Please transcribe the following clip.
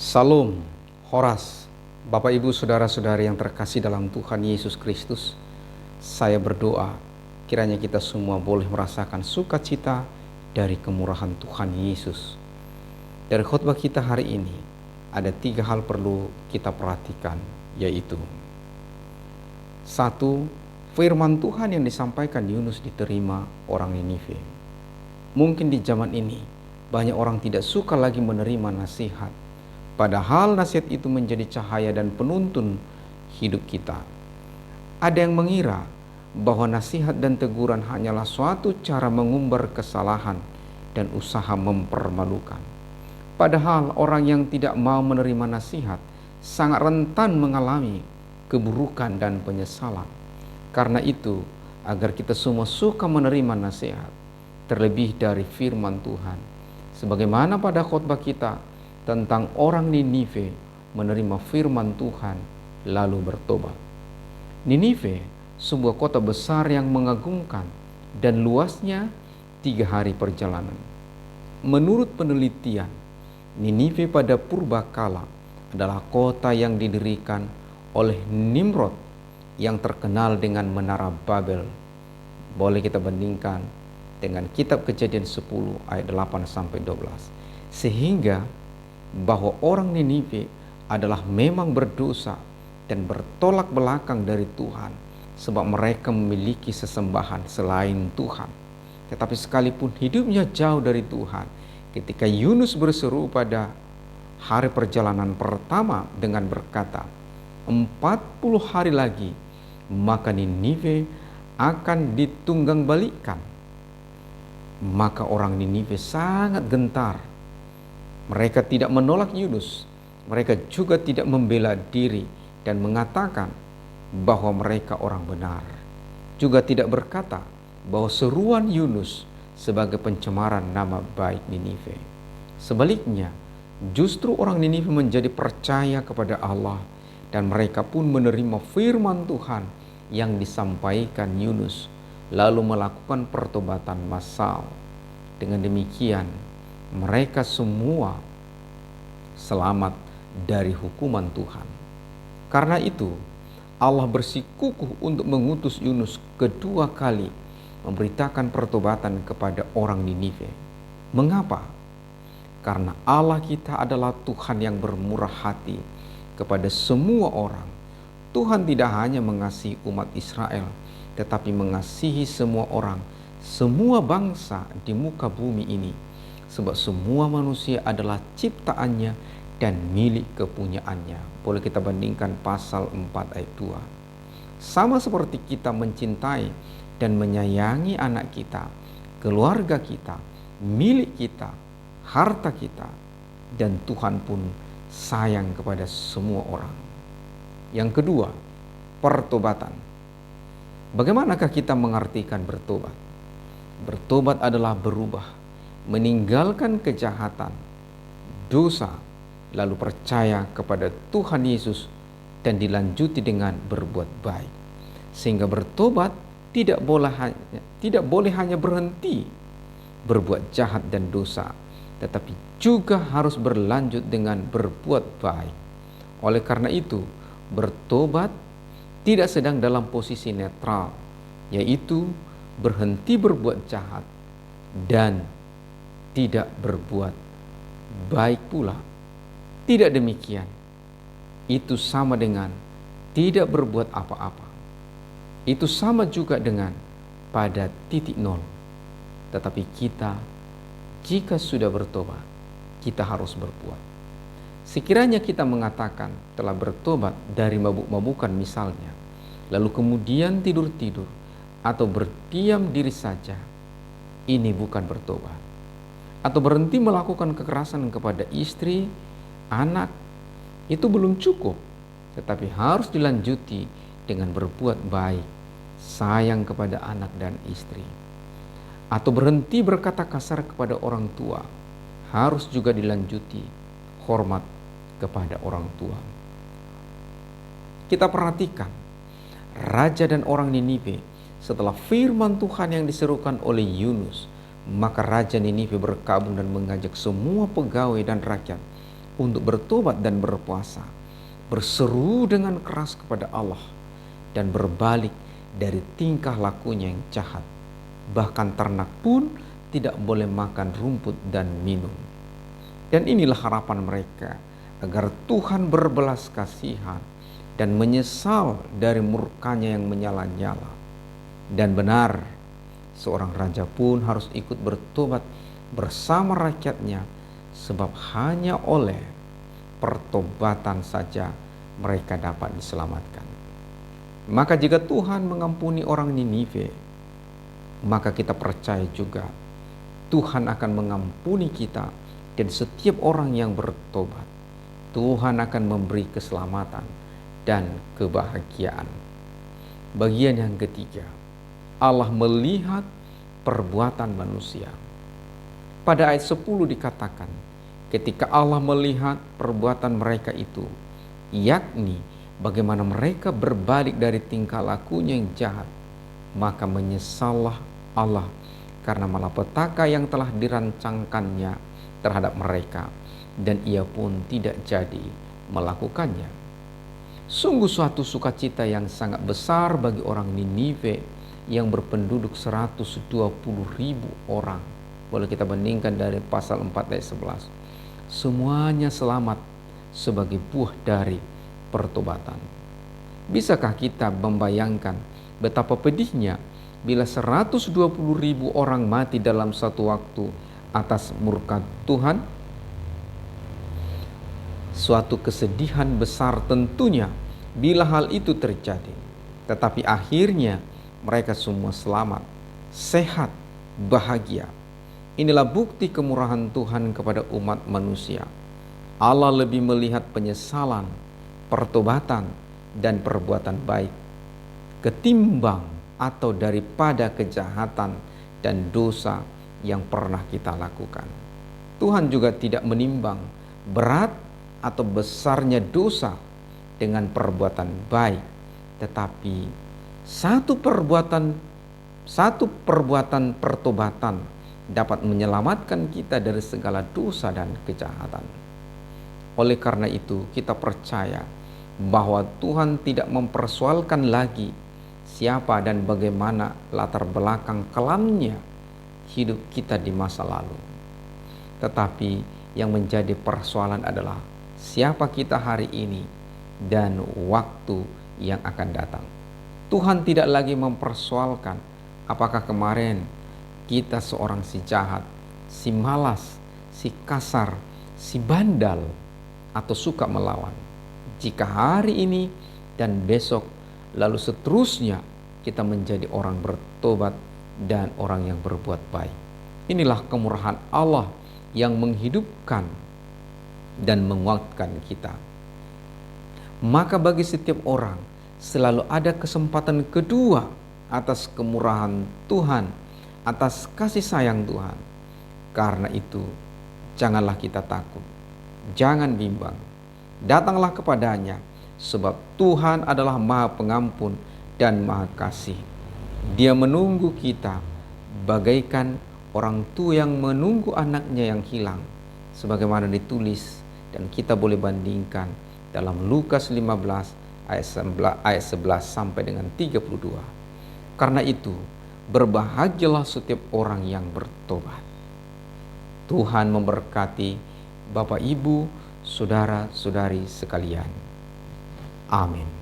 Salam, Horas, Bapak Ibu Saudara-saudari yang terkasih dalam Tuhan Yesus Kristus. Saya berdoa kiranya kita semua boleh merasakan sukacita dari kemurahan Tuhan Yesus. Dari khotbah kita hari ini ada 3 hal perlu kita perhatikan, yaitu 1. Firman Tuhan yang disampaikan Yunus diterima orang Niniwe. Mungkin di zaman ini banyak orang tidak suka lagi menerima nasihat, padahal nasihat itu menjadi cahaya dan penuntun hidup kita. Ada yang mengira bahwa nasihat dan teguran hanyalah suatu cara mengumbar kesalahan dan usaha mempermalukan. Padahal orang yang tidak mau menerima nasihat sangat rentan mengalami keburukan dan penyesalan. Karena itu, agar kita semua suka menerima nasihat, terlebih dari firman Tuhan, sebagaimana pada khotbah kita tentang orang Niniwe menerima firman Tuhan lalu bertobat. Niniwe, sebuah kota besar yang mengagumkan dan luasnya 3 hari perjalanan. Menurut penelitian, Niniwe pada purbakala adalah kota yang didirikan oleh Nimrod yang terkenal dengan Menara Babel. Boleh kita bandingkan dengan kitab Kejadian 10 ayat 8-12. Sehingga bahwa orang Niniwe adalah memang berdosa dan bertolak belakang dari Tuhan, sebab mereka memiliki sesembahan selain Tuhan. Tetapi sekalipun hidupnya jauh dari Tuhan, ketika Yunus berseru pada hari perjalanan pertama dengan berkata, 40 hari lagi maka Niniwe akan ditunggang balikkan, maka orang Niniwe sangat gentar. Mereka tidak menolak Yunus, mereka juga tidak membela diri dan mengatakan bahwa mereka orang benar. Juga tidak berkata bahwa seruan Yunus sebagai pencemaran nama baik Niniwe. Sebaliknya, justru orang Niniwe menjadi percaya kepada Allah dan mereka pun menerima firman Tuhan yang disampaikan Yunus, lalu melakukan pertobatan massal. Dengan demikian, mereka semua selamat dari hukuman Tuhan. Karena itu, Allah bersikukuh untuk mengutus Yunus kedua kali memberitakan pertobatan kepada orang Niniwe. Mengapa? Karena Allah kita adalah Tuhan yang bermurah hati kepada semua orang. Tuhan tidak hanya mengasihi umat Israel, tetapi mengasihi semua orang, semua bangsa di muka bumi ini. Sebab semua manusia adalah ciptaannya dan milik kepunyaannya. Boleh kita bandingkan pasal 4 ayat 2. Sama seperti kita mencintai dan menyayangi anak kita, keluarga kita, milik kita, harta kita, dan Tuhan pun sayang kepada semua orang. Yang kedua, pertobatan. Bagaimanakah kita mengartikan bertobat? Bertobat adalah berubah, meninggalkan kejahatan, dosa, lalu percaya kepada Tuhan Yesus dan dilanjuti dengan berbuat baik. Sehingga bertobat tidak boleh hanya berhenti berbuat jahat dan dosa, tetapi juga harus berlanjut dengan berbuat baik. Oleh karena itu, bertobat tidak sedang dalam posisi netral, yaitu berhenti berbuat jahat dan tidak berbuat baik pula. Tidak demikian. Itu sama dengan tidak berbuat apa-apa. Itu sama juga dengan pada titik nol. Tetapi kita, jika sudah bertobat, kita harus berbuat. Sekiranya kita mengatakan telah bertobat dari mabuk-mabukan misalnya, lalu kemudian tidur-tidur atau berdiam diri saja, ini bukan bertobat. Atau berhenti melakukan kekerasan kepada istri, anak, itu belum cukup, tetapi harus dilanjuti dengan berbuat baik, sayang kepada anak dan istri. Atau berhenti berkata kasar kepada orang tua, harus juga dilanjuti hormat kepada orang tua. Kita perhatikan, raja dan orang Niniwe setelah firman Tuhan yang diserukan oleh Yunus, maka raja Niniwe berkabung dan mengajak semua pegawai dan rakyat untuk bertobat dan berpuasa, berseru dengan keras kepada Allah, dan berbalik dari tingkah lakunya yang jahat. Bahkan ternak pun tidak boleh makan rumput dan minum. Dan inilah harapan mereka, agar Tuhan berbelas kasihan dan menyesal dari murkanya yang menyala-nyala. Dan benar, seorang raja pun harus ikut bertobat bersama rakyatnya, sebab hanya oleh pertobatan saja mereka dapat diselamatkan. Maka jika Tuhan mengampuni orang Ninive, maka kita percaya juga Tuhan akan mengampuni kita, dan setiap orang yang bertobat, Tuhan akan memberi keselamatan dan kebahagiaan. Bagian yang ketiga, Allah melihat perbuatan manusia. Pada ayat 10 dikatakan, ketika Allah melihat perbuatan mereka itu, yakni bagaimana mereka berbalik dari tingkah lakunya yang jahat, maka menyesallah Allah karena malapetaka yang telah dirancangkannya terhadap mereka, dan ia pun tidak jadi melakukannya. Sungguh suatu sukacita yang sangat besar bagi orang Ninive yang berpenduduk 120.000 orang. Boleh kita bandingkan dari pasal 4 ayat 11. Semuanya selamat sebagai buah dari pertobatan. Bisakah kita membayangkan betapa pedihnya bila 120.000 orang mati dalam satu waktu atas murka Tuhan? Suatu kesedihan besar tentunya bila hal itu terjadi. Tetapi akhirnya mereka semua selamat, sehat, bahagia. Inilah bukti kemurahan Tuhan kepada umat manusia. Allah lebih melihat penyesalan, pertobatan, dan perbuatan baik ketimbang atau daripada kejahatan dan dosa yang pernah kita lakukan. Tuhan juga tidak menimbang berat atau besarnya dosa dengan perbuatan baik, tetapi satu perbuatan pertobatan dapat menyelamatkan kita dari segala dosa dan kejahatan. Oleh karena itu, kita percaya bahwa Tuhan tidak mempersoalkan lagi siapa dan bagaimana latar belakang kelamnya hidup kita di masa lalu. Tetapi yang menjadi persoalan adalah siapa kita hari ini dan waktu yang akan datang. Tuhan tidak lagi mempersoalkan apakah kemarin kita seorang si jahat, si malas, si kasar, si bandal, atau suka melawan. Jika hari ini dan besok lalu seterusnya kita menjadi orang bertobat dan orang yang berbuat baik. Inilah kemurahan Allah yang menghidupkan dan menguatkan kita. Maka bagi setiap orang selalu ada kesempatan kedua atas kemurahan Tuhan, atas kasih sayang Tuhan. Karena itu, janganlah kita takut, jangan bimbang. Datanglah kepadanya, sebab Tuhan adalah Maha Pengampun dan Maha Kasih. Dia menunggu kita bagaikan orang tua yang menunggu anaknya yang hilang, sebagaimana ditulis dan kita boleh bandingkan dalam Lukas 15 ayat 11 sampai dengan 32. Karena itu, berbahagialah setiap orang yang bertobat. Tuhan memberkati Bapak, Ibu, saudara-saudari sekalian. Amin.